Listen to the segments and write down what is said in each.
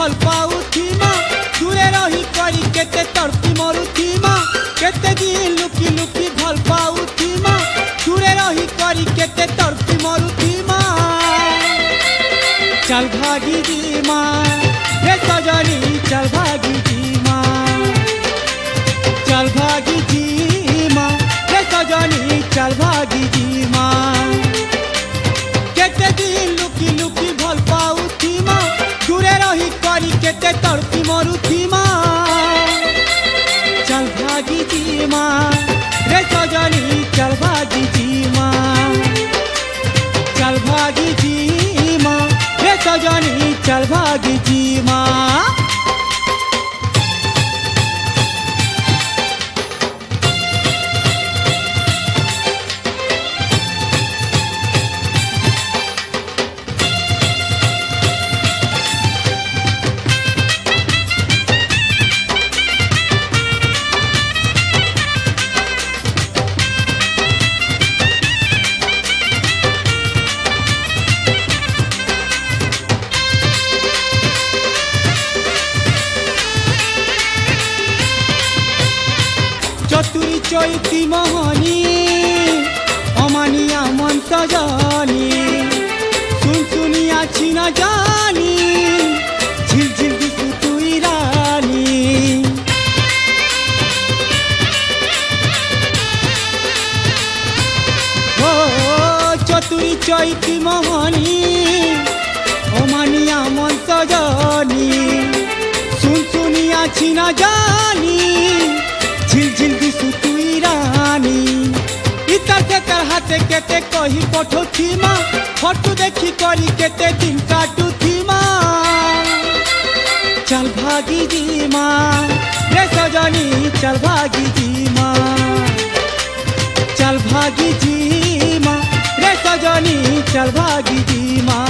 भल पाउथी माँ दूरे रही करी केते तड़पी मरुथी माँ केते दिन लुकी लुकी भल पाउथी माँ दूरे रही करी केते तड़पी मरुथी माँ चल भागी जी माँ हे सजनी चल भागी जी माँ चल भागी जी माँ हे सजनी चल भागी जी माँ केते दिन लुकी लुकी भल पाउथी माँ दूरे रही करी केते तड़पी मरुथी माँ चल भागी जी माँ रे सजनी चल भागी जी माँ चल भागी जी माँ रे सजनी चल भागी जी माँ चतुरी चैती मोहनी अमानिया मन सजनी सुन सुनिया छिन जानी झिल झिल दिसु तुई रानी हो चतुरी चैती मोहनी अमानिया मन सजनी सुन सुनिया छिन जानी झिल झिल दिसु तुई रानी इतर से तर हाथे केते कही पठौथी माँ फोटो देखी करी केते दिन काटुथी माँ चल भागी जी माँ रे सजनी चल भागी जी माँ चल भागी जी माँ रे सजनी चल भागी जी माँ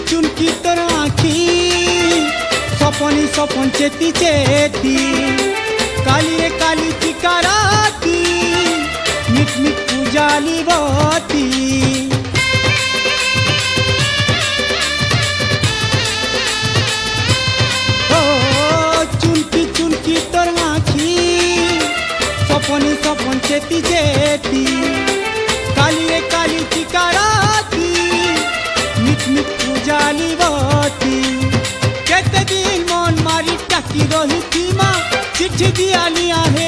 चुनकी तोर आँखी सपनी सपन चेती चेती काली रे काली चिका राती मिट मिट पूजाली बाती ओ चुनकी चुनकी तोर आँखी सपनी सपन चेती चेती काली रे काली चिका राती मिट मिट पूजाली बाती केते दिन मन मारी टाकी रही थी माँ चिट्ठी दिया लिया है